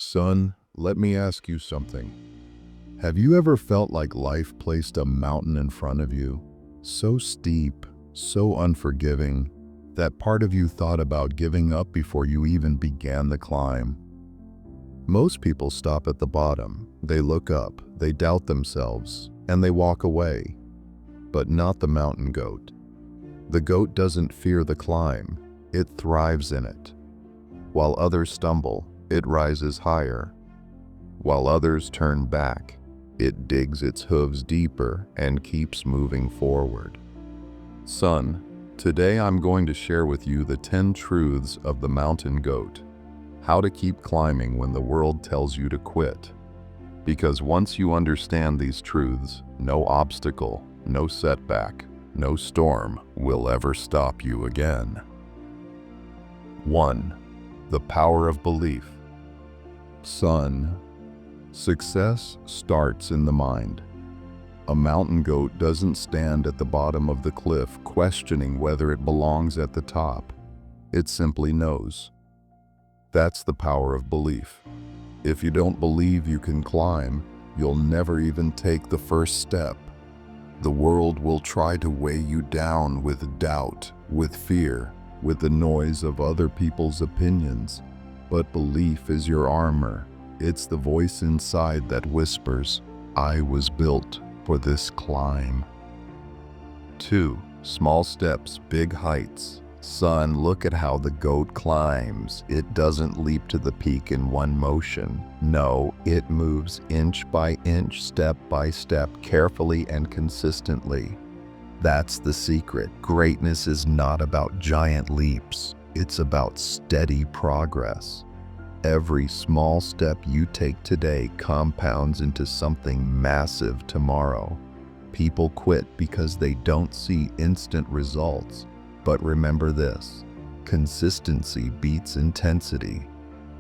Son, let me ask you something. Have you ever felt like life placed a mountain in front of you, so steep, so unforgiving, that part of you thought about giving up before you even began the climb? Most people stop at the bottom. They look up, they doubt themselves, and they walk away. But not the mountain goat. The goat doesn't fear the climb, it thrives in it. While others stumble, it rises higher. While others turn back, it digs its hooves deeper and keeps moving forward. Son, today I'm going to share with you the 10 truths of the mountain goat. How to keep climbing when the world tells you to quit. Because once you understand these truths, no obstacle, no setback, no storm will ever stop you again. 1. The power of belief. Son, success starts in the mind. A mountain goat doesn't stand at the bottom of the cliff questioning whether it belongs at the top. It simply knows. That's the power of belief. If you don't believe you can climb, you'll never even take the first step. The world will try to weigh you down with doubt, with fear, with the noise of other people's opinions. But belief is your armor. It's the voice inside that whispers, "I was built for this climb." 2. Small steps, big heights. Son, look at how the goat climbs. It doesn't leap to the peak in one motion. No, it moves inch by inch, step by step, carefully and consistently. That's the secret. Greatness is not about giant leaps. It's about steady progress. Every small step you take today compounds into something massive tomorrow. People quit because they don't see instant results. But remember this, consistency beats intensity.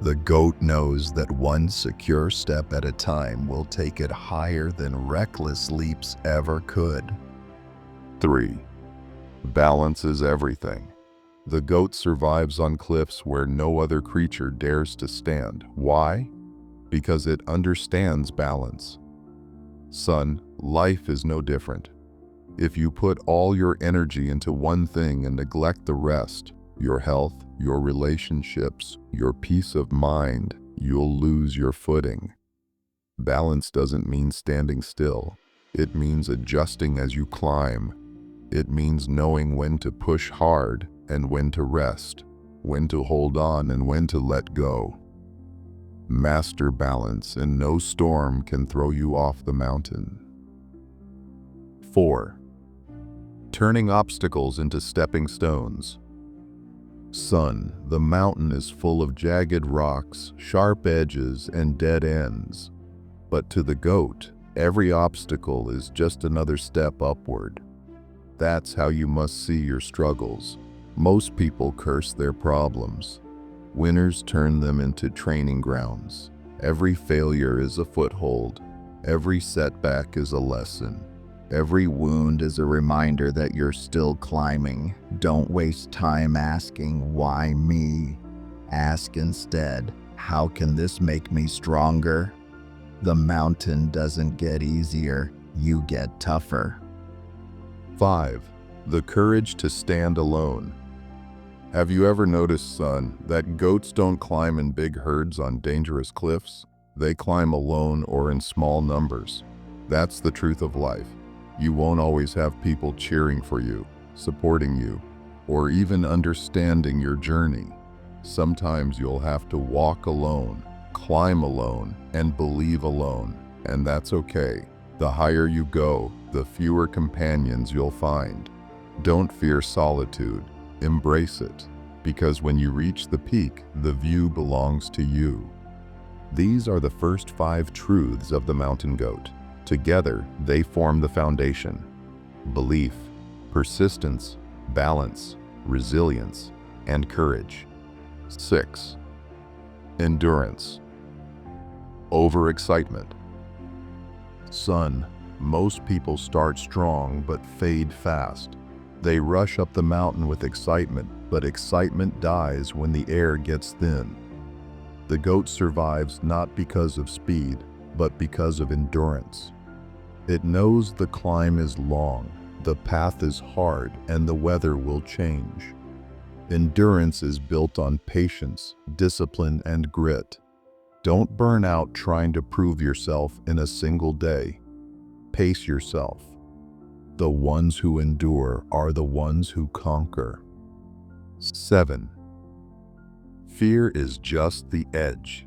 The goat knows that one secure step at a time will take it higher than reckless leaps ever could. 3. Balance is everything. The goat survives on cliffs where no other creature dares to stand. Why? Because it understands balance. Son, life is no different. If you put all your energy into one thing and neglect the rest, your health, your relationships, your peace of mind, you'll lose your footing. Balance doesn't mean standing still. It means adjusting as you climb. It means knowing when to push hard and when to rest, when to hold on and when to let go. Master balance, and no storm can throw you off the mountain. 4. Turning obstacles into stepping stones. Son, the mountain is full of jagged rocks, sharp edges, and dead ends. But to the goat, every obstacle is just another step upward. That's how you must see your struggles. Most people curse their problems. Winners turn them into training grounds. Every failure is a foothold. Every setback is a lesson. Every wound is a reminder that you're still climbing. Don't waste time asking, "Why me?" Ask instead, "How can this make me stronger?" The mountain doesn't get easier, you get tougher. 5. The courage to stand alone. Have you ever noticed, son, that goats don't climb in big herds on dangerous cliffs? They climb alone or in small numbers. That's the truth of life. You won't always have people cheering for you, supporting you, or even understanding your journey. Sometimes you'll have to walk alone, climb alone, and believe alone, and that's okay. The higher you go, the fewer companions you'll find. Don't fear solitude. Embrace it, because when you reach the peak, the view belongs to you. These are the first 5 truths of the mountain goat. Together, they form the foundation. Belief, persistence, balance, resilience, and courage. 6. Endurance. Overexcitement. Son, most people start strong but fade fast. They rush up the mountain with excitement, but excitement dies when the air gets thin. The goat survives not because of speed, but because of endurance. It knows the climb is long, the path is hard, and the weather will change. Endurance is built on patience, discipline, and grit. Don't burn out trying to prove yourself in a single day. Pace yourself. The ones who endure are the ones who conquer. 7. Fear is just the edge.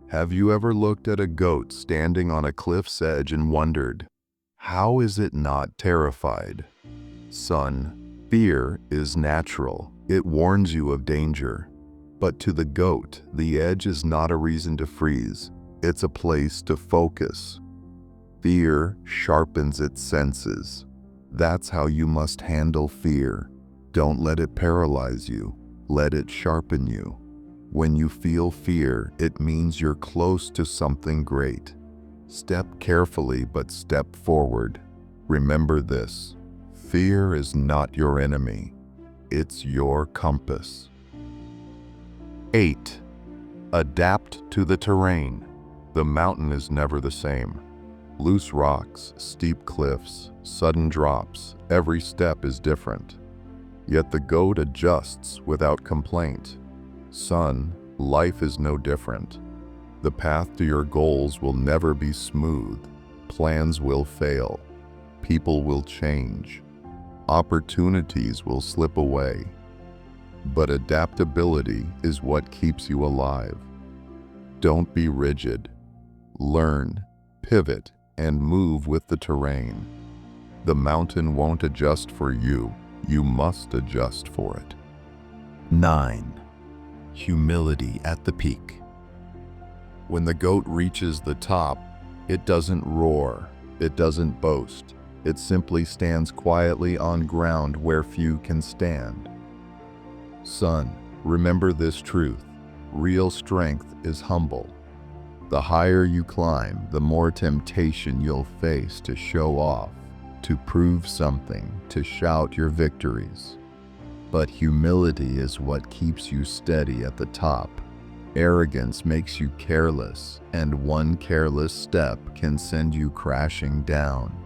Have you ever looked at a goat standing on a cliff's edge and wondered, how is it not terrified? Son, fear is natural. It warns you of danger. But to the goat, the edge is not a reason to freeze. It's a place to focus. Fear sharpens its senses. That's how you must handle fear. Don't let it paralyze you. Let it sharpen you. When you feel fear, it means you're close to something great. Step carefully, but step forward. Remember this: fear is not your enemy. It's your compass. 8. Adapt to the terrain. The mountain is never the same. Loose rocks, steep cliffs, sudden drops, every step is different. Yet the goat adjusts without complaint. Son, life is no different. The path to your goals will never be smooth. Plans will fail. People will change. Opportunities will slip away. But adaptability is what keeps you alive. Don't be rigid. Learn, pivot, and move with the terrain. The mountain won't adjust for you. You must adjust for it. 9. Humility at the peak. When the goat reaches the top, it doesn't roar. It doesn't boast. It simply stands quietly on ground where few can stand. Son, remember this truth: real strength is humble. The higher you climb, the more temptation you'll face to show off, to prove something, to shout your victories. But humility is what keeps you steady at the top. Arrogance makes you careless, and one careless step can send you crashing down.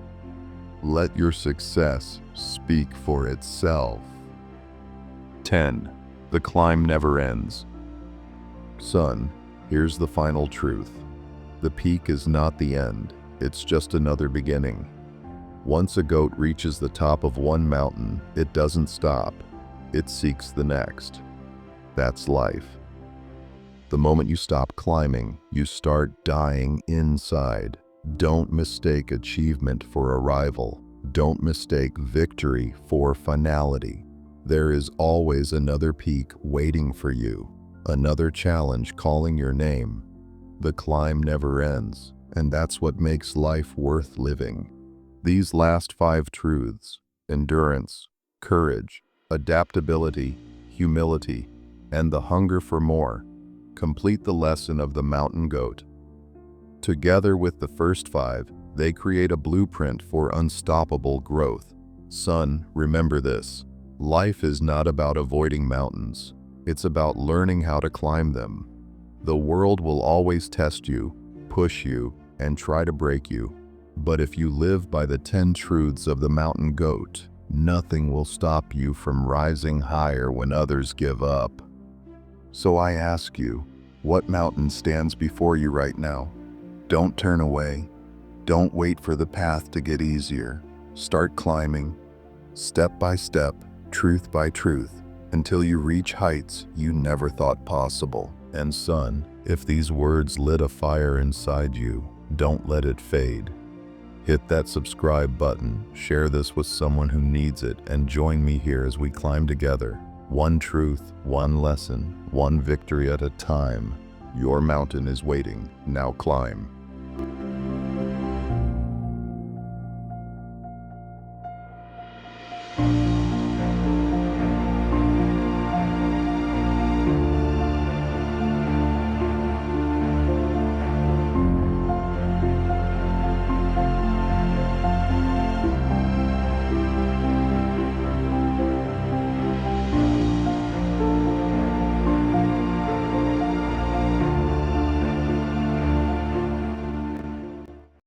Let your success speak for itself. 10. The climb never ends. Son, here's the final truth. The peak is not the end. It's just another beginning. Once a goat reaches the top of one mountain, it doesn't stop. It seeks the next. That's life. The moment you stop climbing, you start dying inside. Don't mistake achievement for arrival. Don't mistake victory for finality. There is always another peak waiting for you, another challenge calling your name. The climb never ends, and that's what makes life worth living. These last 5 truths: endurance, courage, adaptability, humility, and the hunger for more, complete the lesson of the mountain goat. Together with the first 5, they create a blueprint for unstoppable growth. Son, remember this: life is not about avoiding mountains. It's about learning how to climb them. The world will always test you, push you, and try to break you. But if you live by the 10 truths of the mountain goat, nothing will stop you from rising higher when others give up. So I ask you, what mountain stands before you right now? Don't turn away. Don't wait for the path to get easier. Start climbing, step by step, truth by truth, until you reach heights you never thought possible. And son, if these words lit a fire inside you, don't let it fade. Hit that subscribe button, share this with someone who needs it, and join me here as we climb together. One truth, one lesson, one victory at a time. Your mountain is waiting. Now climb.